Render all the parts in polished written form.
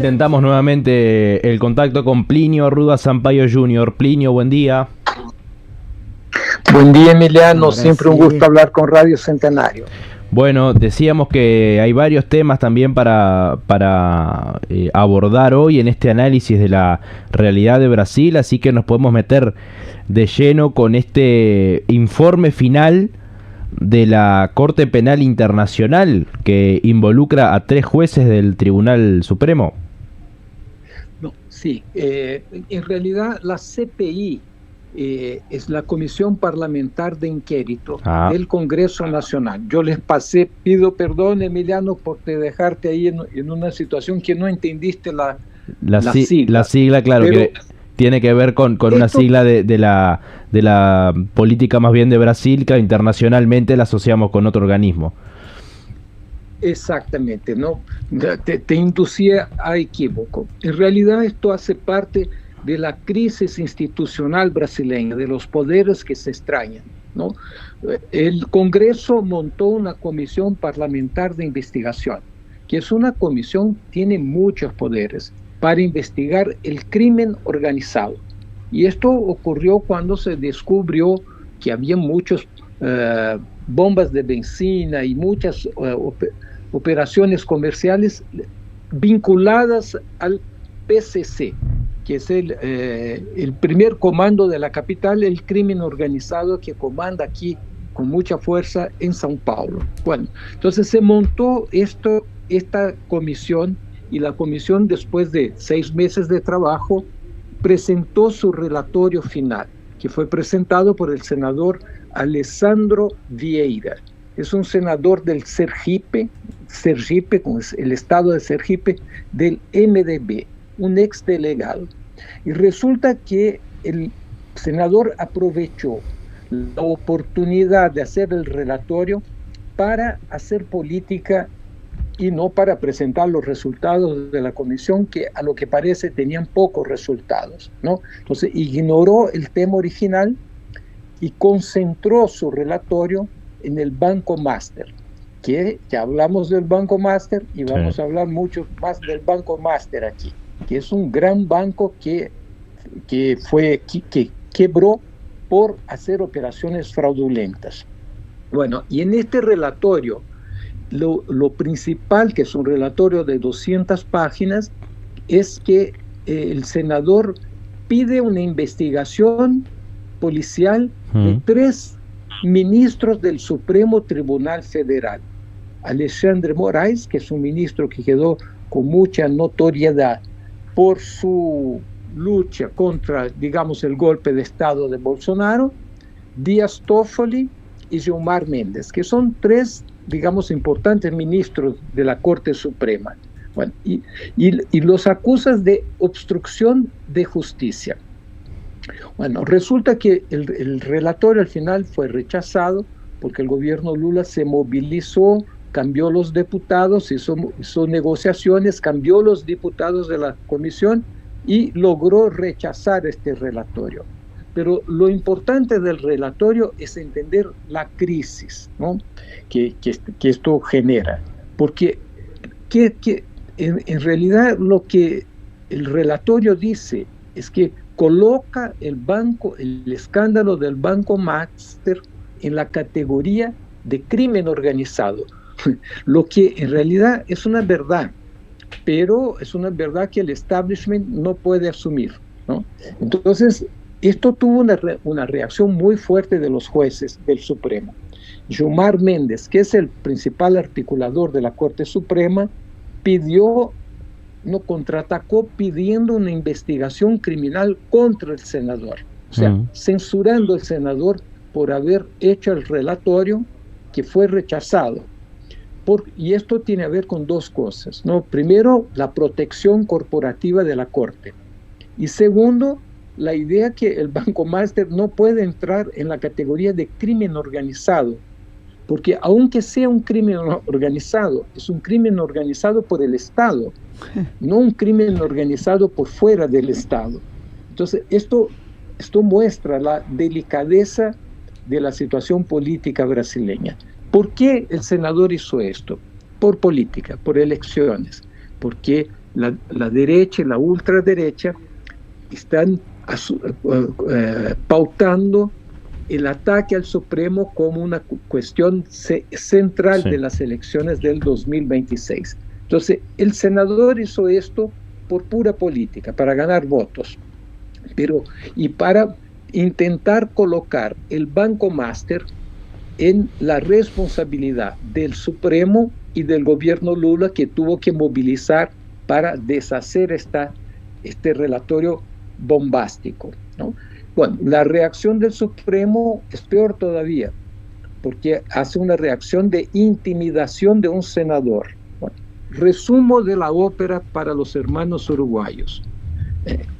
Intentamos nuevamente el contacto con Plinio Arruda Sampaio Jr. Plinio, buen día. Buen día, Emiliano. Ahora Siempre un sí. gusto hablar con Radio Centenario. Bueno, decíamos que hay varios temas también para abordar hoy en este análisis de la realidad de Brasil, así que nos podemos meter de lleno con este informe final de la Corte Penal Internacional que involucra a 3 jueces del Tribunal Supremo. No, sí, en realidad la CPI es la Comisión Parlamentar de Inquérito del Congreso Nacional. Yo les pasé, pido perdón, Emiliano, por dejarte ahí en una situación que no entendiste la sigla. La sigla, claro, pero que tiene que ver con una sigla de la política más bien de Brasil, que internacionalmente la asociamos con otro organismo. Exactamente, ¿no? Te inducía a equívoco. En realidad esto hace parte de la crisis institucional brasileña, de los poderes que se extrañan, ¿no? El Congreso montó una comisión parlamentar de investigación, que es una comisión que tiene muchos poderes para investigar el crimen organizado. Y esto ocurrió cuando se descubrió que había muchas bombas de benzina y muchas operaciones comerciales vinculadas al PCC, que es el primer comando de la capital, el crimen organizado que comanda aquí con mucha fuerza en São Paulo. Bueno, entonces se montó esta comisión, y la comisión, después de 6 meses de trabajo, presentó su relatorio final, que fue presentado por el senador Alessandro Vieira. Es un senador del Sergipe, con el estado de Sergipe, del MDB, un exdelegado. Y resulta que el senador aprovechó la oportunidad de hacer el relatorio para hacer política y no para presentar los resultados de la comisión, que a lo que parece tenían pocos resultados, ¿no? Entonces ignoró el tema original y concentró su relatorio en el Banco Master, que ya hablamos del Banco Master y vamos a hablar mucho más del Banco Master aquí, que es un gran banco que quebró por hacer operaciones fraudulentas. Bueno, y en este relatorio, lo principal, que es un relatorio de 200 páginas, es que el senador pide una investigación policial de 3 ministros del Supremo Tribunal Federal. Alexandre Moraes, que es un ministro que quedó con mucha notoriedad por su lucha contra, digamos, el golpe de Estado de Bolsonaro, Dias Toffoli y Gilmar Mendes, que son 3, digamos, importantes ministros de la Corte Suprema. Bueno, y los acusan de obstrucción de justicia. Bueno, resulta que el relatorio al final fue rechazado porque el gobierno Lula se movilizó, cambió los diputados, hizo negociaciones, cambió los diputados de la comisión y logró rechazar este relatorio. Pero lo importante del relatorio es entender la crisis, ¿no? que esto genera, porque en realidad lo que el relatorio dice es que coloca el escándalo del Banco Master en la categoría de crimen organizado, lo que en realidad es una verdad, pero es una verdad que el establishment no puede asumir, ¿no? Entonces, esto tuvo una reacción muy fuerte de los jueces del Supremo. Gilmar Mendes, que es el principal articulador de la Corte Suprema, contraatacó pidiendo una investigación criminal contra el senador, o sea, censurando al senador por haber hecho el relatorio que fue rechazado. Y esto tiene a ver con 2 cosas, ¿no? Primero, la protección corporativa de la Corte. Y segundo, la idea que el Banco Master no puede entrar en la categoría de crimen organizado, porque aunque sea un crimen organizado, es un crimen organizado por el Estado, no un crimen organizado por fuera del Estado. Entonces, esto muestra la delicadeza de la situación política brasileña. ¿Por qué el senador hizo esto? Por política, por elecciones, porque la derecha y la ultraderecha están pautando el ataque al Supremo como una cuestión central de las elecciones del 2026. Entonces, el senador hizo esto por pura política, para ganar votos, y para intentar colocar el Banco Master en la responsabilidad del Supremo y del gobierno Lula, que tuvo que movilizar para deshacer este relatorio bombástico, ¿no? Bueno, la reacción del Supremo es peor todavía, porque hace una reacción de intimidación de un senador. Bueno, resumo de la ópera para los hermanos uruguayos.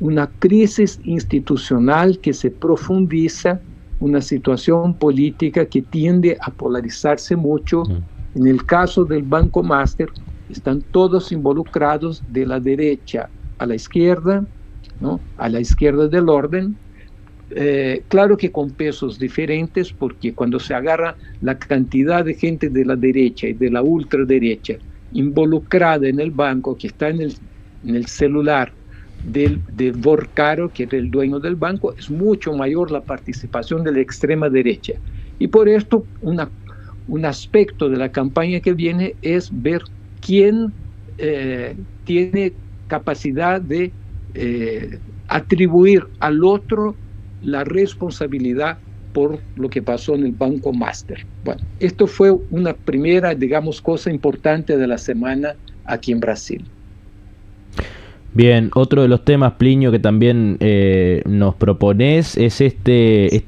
Una crisis institucional que se profundiza, una situación política que tiende a polarizarse mucho. En el caso del Banco Master, están todos involucrados de la derecha a la izquierda, ¿no? A la izquierda del orden. Claro que con pesos diferentes, porque cuando se agarra la cantidad de gente de la derecha y de la ultraderecha involucrada en el banco, que está en el celular de Vorcaro, que era el dueño del banco, es mucho mayor la participación de la extrema derecha. Y por esto un aspecto de la campaña que viene es ver quién tiene capacidad de atribuir al otro la responsabilidad por lo que pasó en el Banco Master. Bueno, esto fue una primera, digamos, cosa importante de la semana aquí en Brasil. Bien, otro de los temas, Plinio, que también nos propones es este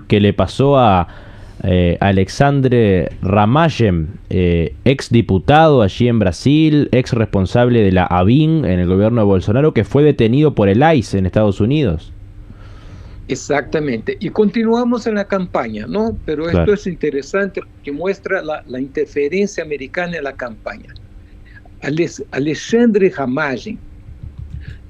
que le pasó a Alexandre Ramallem, ex diputado allí en Brasil, ex responsable de la ABIN en el gobierno de Bolsonaro, que fue detenido por el ICE en Estados Unidos. Exactamente, y continuamos en la campaña, ¿no? Pero claro, esto es interesante porque muestra la interferencia americana en la campaña. Alexandre Ramallem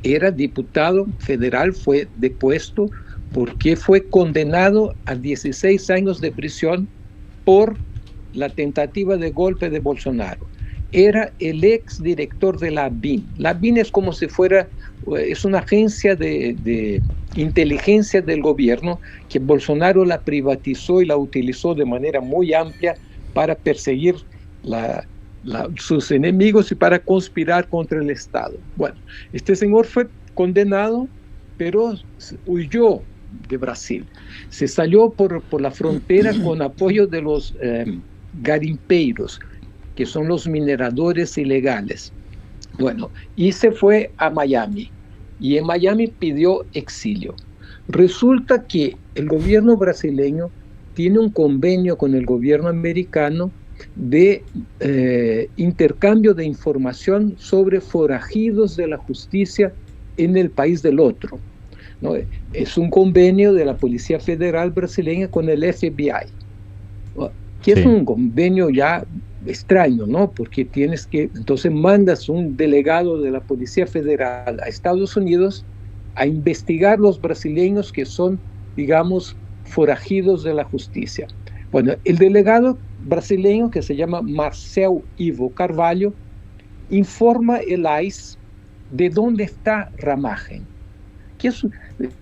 era diputado federal, fue depuesto porque fue condenado a 16 años de prisión por la tentativa de golpe de Bolsonaro. Era el ex director de la ABIN. La ABIN es como si fuera, es una agencia de inteligencia del gobierno que Bolsonaro la privatizó y la utilizó de manera muy amplia para perseguir sus enemigos y para conspirar contra el Estado. Bueno, este señor fue condenado, pero huyó de Brasil. Se salió por la frontera con apoyo de los garimpeiros, que son los mineradores ilegales. Bueno, y se fue a Miami, y en Miami pidió exilio. Resulta que el gobierno brasileño tiene un convenio con el gobierno americano de intercambio de información sobre forajidos de la justicia en el país del otro, ¿no? Es un convenio de la Policía Federal brasileña con el FBI, que sí, es un convenio ya extraño, ¿no? Porque entonces mandas un delegado de la Policía Federal a Estados Unidos a investigar los brasileños que son, digamos, forajidos de la justicia. Bueno, el delegado brasileño, que se llama Marcel Ivo Carvalho, informa el ICE de dónde está Ramallem.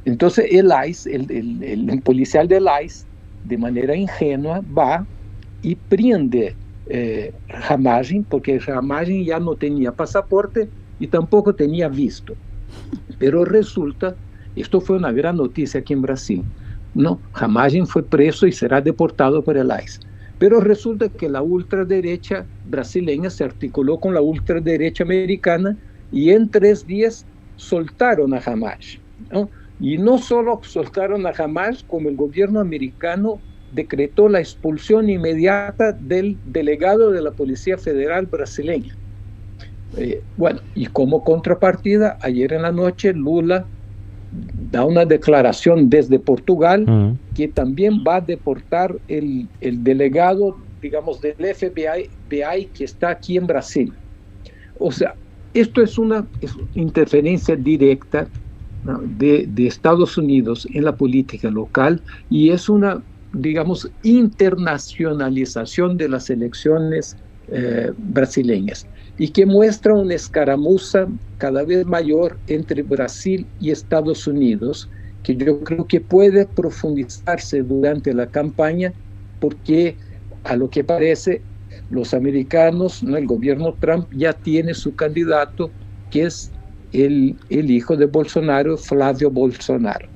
Entonces el ICE, el policial del ICE, de manera ingenua, va y prende Ramallem, porque Ramallem ya no tenía pasaporte y tampoco tenía visto. Pero resulta, esto fue una gran noticia aquí en Brasil, ¿no? Ramallem fue preso y será deportado por el ICE. Pero resulta que la ultraderecha brasileña se articuló con la ultraderecha americana y en 3 días soltaron a Ramallem, ¿no? Y no solo soltaron a Ramallem, como el gobierno americano decretó la expulsión inmediata del delegado de la Policía Federal brasileña. Bueno, y como contrapartida, ayer en la noche Lula da una declaración desde Portugal que también va a deportar el delegado, digamos, del FBI que está aquí en Brasil. O sea, esto es una interferencia directa, ¿no?, de Estados Unidos en la política local, y es una, digamos, internacionalización de las elecciones brasileñas. y que muestra una escaramuza cada vez mayor entre Brasil y Estados Unidos, que yo creo que puede profundizarse durante la campaña, porque a lo que parece los americanos, ¿no?, el gobierno Trump ya tiene su candidato, que es el hijo de Bolsonaro, Flávio Bolsonaro.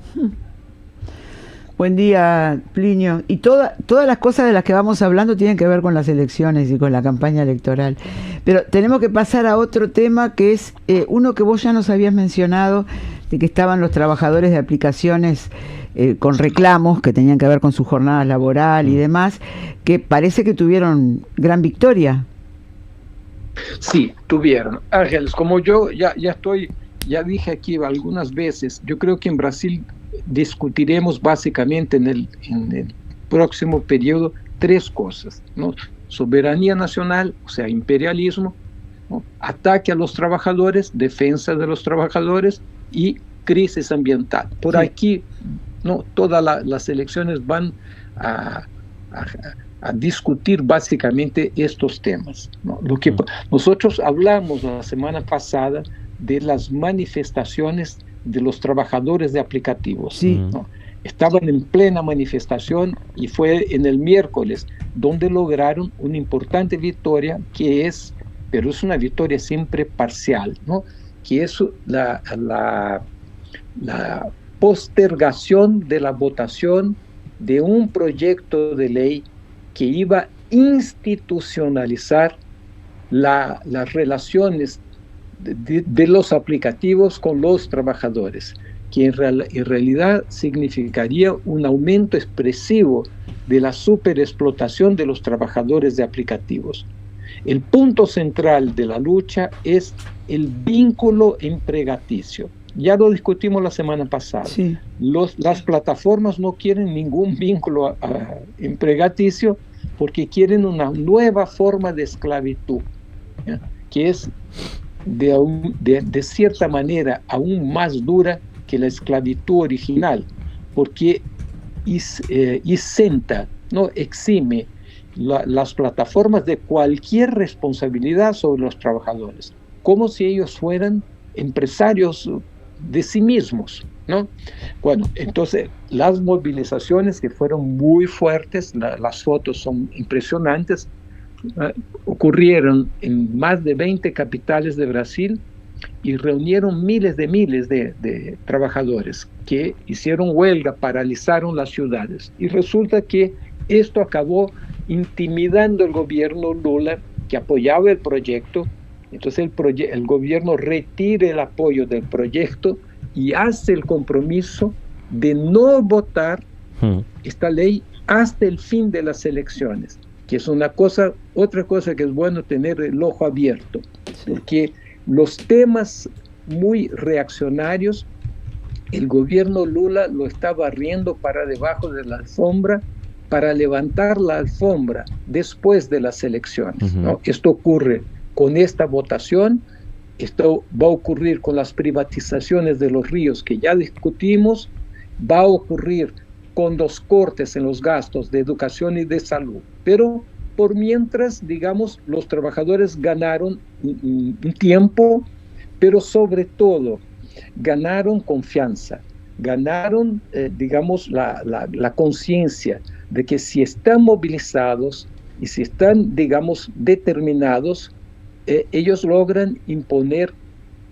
Buen día, Plinio. Y todas las cosas de las que vamos hablando tienen que ver con las elecciones y con la campaña electoral. Pero tenemos que pasar a otro tema, que es uno que vos ya nos habías mencionado, de que estaban los trabajadores de aplicaciones con reclamos que tenían que ver con su jornada laboral y demás, que parece que tuvieron gran victoria. Sí, tuvieron. Ángeles, como yo ya dije aquí algunas veces, yo creo que en Brasil discutiremos básicamente en el próximo periodo 3 cosas, ¿no? Soberanía nacional, o sea, imperialismo, ¿no?, ataque a los trabajadores, defensa de los trabajadores y crisis ambiental. Por aquí, ¿no?, todas las elecciones van a discutir básicamente estos temas, ¿no? Lo que nosotros hablamos la semana pasada de las manifestaciones de los trabajadores de aplicativos, sí, ¿no? Estaban en plena manifestación y fue en el miércoles donde lograron una importante victoria, pero es una victoria siempre parcial, ¿no?, que es la postergación de la votación de un proyecto de ley que iba a institucionalizar las relaciones de los aplicativos con los trabajadores, que en realidad significaría un aumento expresivo de la superexplotación de los trabajadores de aplicativos. El punto central de la lucha es el vínculo empregaticio. Ya lo discutimos la semana pasada. Sí. Las plataformas no quieren ningún vínculo empregaticio porque quieren una nueva forma de esclavitud, ¿ya?, que es de cierta manera aún más dura que la esclavitud original, porque isenta, ¿no?, exime las plataformas de cualquier responsabilidad sobre los trabajadores, como si ellos fueran empresarios de sí mismos, ¿no? Bueno, entonces las movilizaciones, que fueron muy fuertes, las fotos son impresionantes, ocurrieron en más de 20 capitales de Brasil y reunieron miles de trabajadores que hicieron huelga, paralizaron las ciudades. Y resulta que esto acabó intimidando al gobierno Lula, que apoyaba el proyecto. Entonces el gobierno retira el apoyo del proyecto y hace el compromiso de no votar esta ley hasta el fin de las elecciones, que es otra cosa que es bueno tener el ojo abierto, porque los temas muy reaccionarios, el gobierno Lula lo está barriendo para debajo de la alfombra, para levantar la alfombra después de las elecciones, ¿no? Esto ocurre con esta votación, esto va a ocurrir con las privatizaciones de los ríos que ya discutimos, va a ocurrir con los cortes en los gastos de educación y de salud. Pero por mientras, digamos, los trabajadores ganaron un tiempo, pero sobre todo ganaron confianza, ganaron, digamos, la conciencia de que si están movilizados y si están, digamos, determinados, ellos logran imponer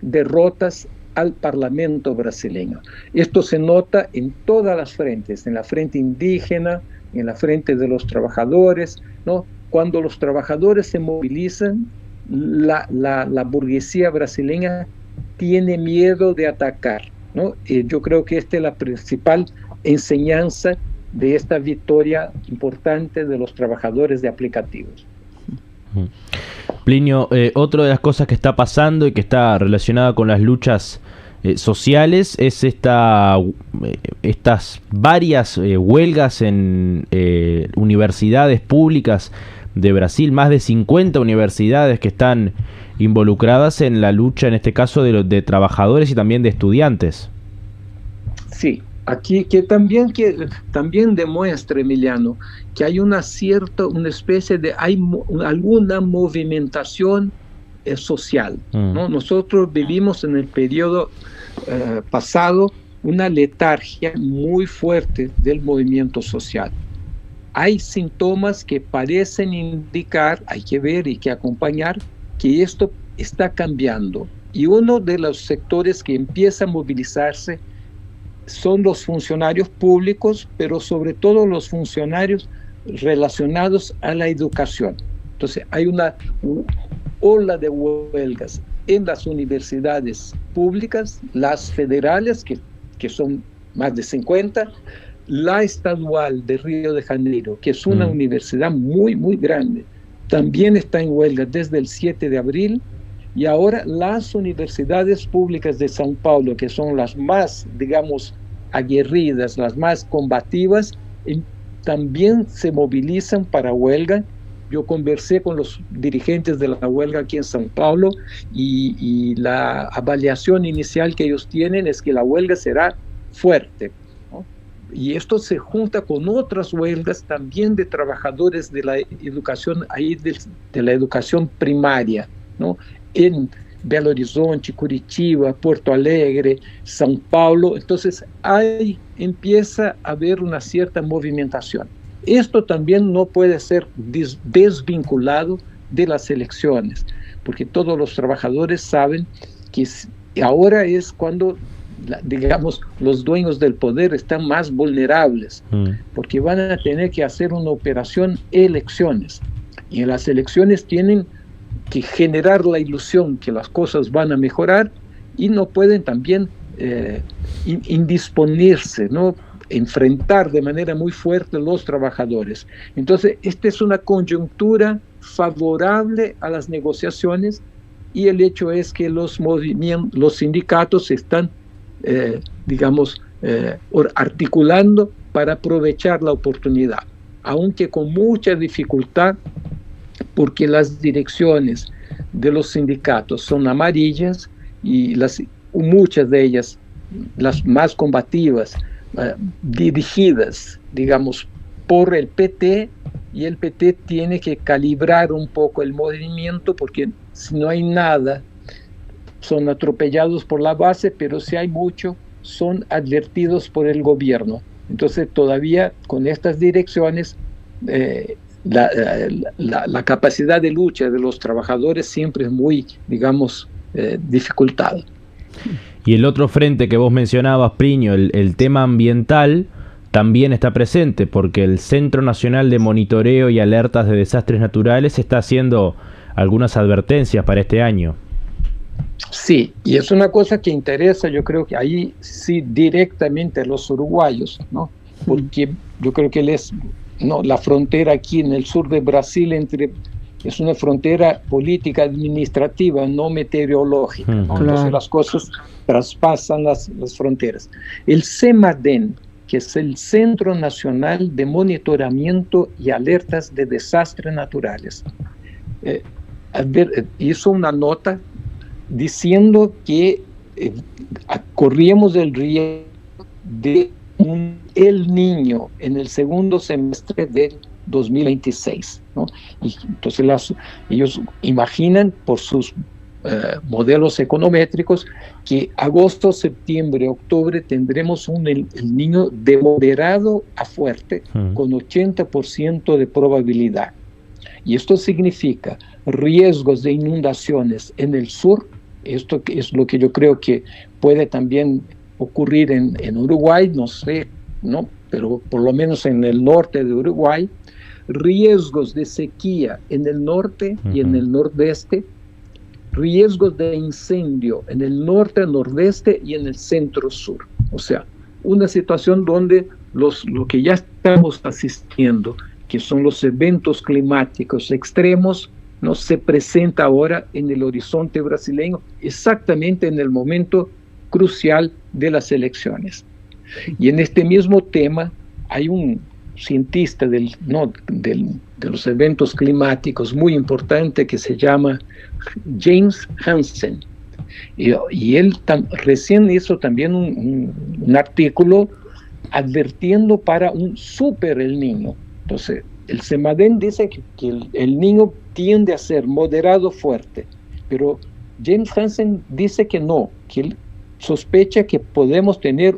derrotas al Parlamento brasileño. Esto se nota en todas las frentes, en la frente indígena, en la frente de los trabajadores, ¿no? Cuando los trabajadores se movilizan, la burguesía brasileña tiene miedo de atacar, ¿no? Yo creo que esta es la principal enseñanza de esta victoria importante de los trabajadores de aplicativos. Plinio, otra de las cosas que está pasando y que está relacionada con las luchas sociales es estas varias huelgas en universidades públicas de Brasil, más de 50 universidades que están involucradas en la lucha, en este caso de trabajadores y también de estudiantes. Sí, aquí que también demuestra, Emiliano, que hay una especie de, alguna movimentación social, ¿no? Nosotros vivimos en el periodo pasado una letargia muy fuerte del movimiento social. Hay síntomas que parecen indicar, hay que ver y que acompañar, que esto está cambiando. Y uno de los sectores que empieza a movilizarse son los funcionarios públicos, pero sobre todo los funcionarios relacionados a la educación. Entonces hay una ola de huelgas en las universidades públicas, las federales, que son más de 50, la estadual de Río de Janeiro, que es una universidad muy, muy grande, también está en huelga desde el 7 de abril, y ahora las universidades públicas de São Paulo, que son las más, digamos, aguerridas, las más combativas, también se movilizan para huelga. Yo conversé con los dirigentes de la huelga aquí en São Paulo y la avaliación inicial que ellos tienen es que la huelga será fuerte, ¿no? Y esto se junta con otras huelgas también de trabajadores de la educación, ahí de la educación primaria, ¿no? En Belo Horizonte, Curitiba, Porto Alegre, São Paulo. Entonces ahí empieza a haber una cierta movimentación. Esto también no puede ser desvinculado de las elecciones, porque todos los trabajadores saben que ahora es cuando, digamos, los dueños del poder están más vulnerables, porque van a tener que hacer una operación elecciones, y en las elecciones tienen que generar la ilusión que las cosas van a mejorar, y no pueden también indisponerse, ¿no? Enfrentar de manera muy fuerte a los trabajadores. Entonces, esta es una coyuntura favorable a las negociaciones, y el hecho es que los sindicatos están, digamos, articulando para aprovechar la oportunidad, aunque con mucha dificultad, porque las direcciones de los sindicatos son amarillas y muchas de ellas, las más combativas, dirigidas, digamos, por el PT, y el PT tiene que calibrar un poco el movimiento, porque si no hay nada, son atropellados por la base, pero si hay mucho, son advertidos por el gobierno. Entonces todavía con estas direcciones la capacidad de lucha de los trabajadores siempre es muy, digamos, dificultada. Y el otro frente que vos mencionabas, Plinio, el tema ambiental, también está presente, porque el Centro Nacional de Monitoreo y Alertas de Desastres Naturales está haciendo algunas advertencias para este año. Sí, y es una cosa que interesa, yo creo que ahí sí directamente a los uruguayos, ¿no? Porque yo creo que la frontera aquí en el sur de Brasil es una frontera política administrativa, no meteorológica, ¿no? Claro. Entonces las cosas traspasan las fronteras. El CEMADEN, que es el Centro Nacional de Monitoramiento y Alertas de Desastres Naturales, hizo una nota diciendo que corríamos el riesgo de El Niño en el segundo semestre del 2026, ¿no? Y entonces ellos imaginan por sus modelos econométricos que agosto, septiembre, octubre tendremos el Niño de moderado a fuerte con 80% de probabilidad. Y esto significa riesgos de inundaciones en el sur. Esto es lo que yo creo que puede también ocurrir en Uruguay, no sé, ¿no? Pero por lo menos en el norte de Uruguay, riesgos de sequía en el norte y en el nordeste, riesgos de incendio en el norte, nordeste y en el centro-sur. O sea, una situación donde lo que ya estamos asistiendo, que son los eventos climáticos extremos, no se presenta ahora en el horizonte brasileño, exactamente en el momento crucial de las elecciones. Y en este mismo tema hay un cientista de los eventos climáticos muy importante que se llama James Hansen, y él recién hizo también un artículo advirtiendo para un super El Niño. Entonces el CEMADEN dice que el Niño tiende a ser moderado fuerte, pero James Hansen dice que no, que él sospecha que podemos tener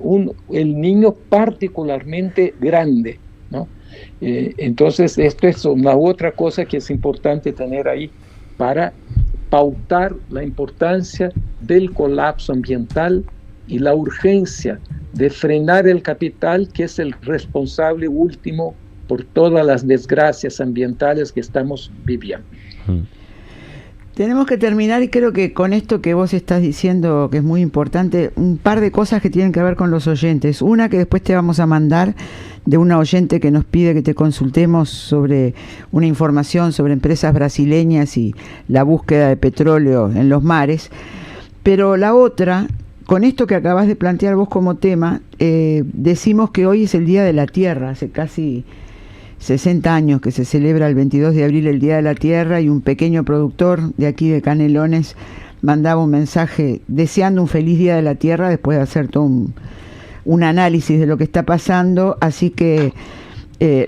el niño particularmente grande, ¿no? Entonces, esto es una otra cosa que es importante tener ahí para pautar la importancia del colapso ambiental y la urgencia de frenar el capital, que es el responsable último por todas las desgracias ambientales que estamos viviendo. Tenemos que terminar, y creo que con esto que vos estás diciendo, que es muy importante, un par de cosas que tienen que ver con los oyentes. Una que después te vamos a mandar de una oyente que nos pide que te consultemos sobre una información sobre empresas brasileñas y la búsqueda de petróleo en los mares. Pero la otra, con esto que acabas de plantear vos como tema, decimos que hoy es el Día de la Tierra, hace casi 60 años que se celebra el 22 de abril el Día de la Tierra, y un pequeño productor de aquí de Canelones mandaba un mensaje deseando un feliz Día de la Tierra después de hacer todo un análisis de lo que está pasando, así que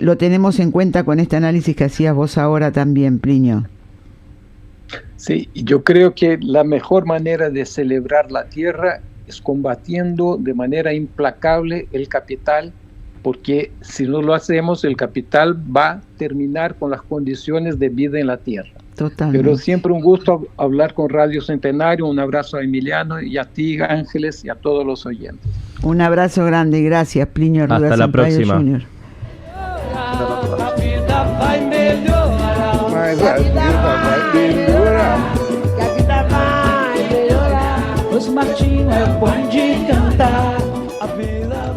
lo tenemos en cuenta con este análisis que hacías vos ahora también, Plinio. Sí, yo creo que la mejor manera de celebrar la Tierra es combatiendo de manera implacable el capital, porque si no lo hacemos, el capital va a terminar con las condiciones de vida en la Tierra. Totalmente. Pero siempre un gusto hablar con Radio Centenario. Un abrazo a Emiliano y a ti, Ángeles, y a todos los oyentes. Un abrazo grande y gracias, Plinio Arruda Hasta la próxima. Jr. A vida vai melhorar. Mas a vida vai melhorar. Que a vida vai melhorar. Pois Martinho é bom de cantar. A vida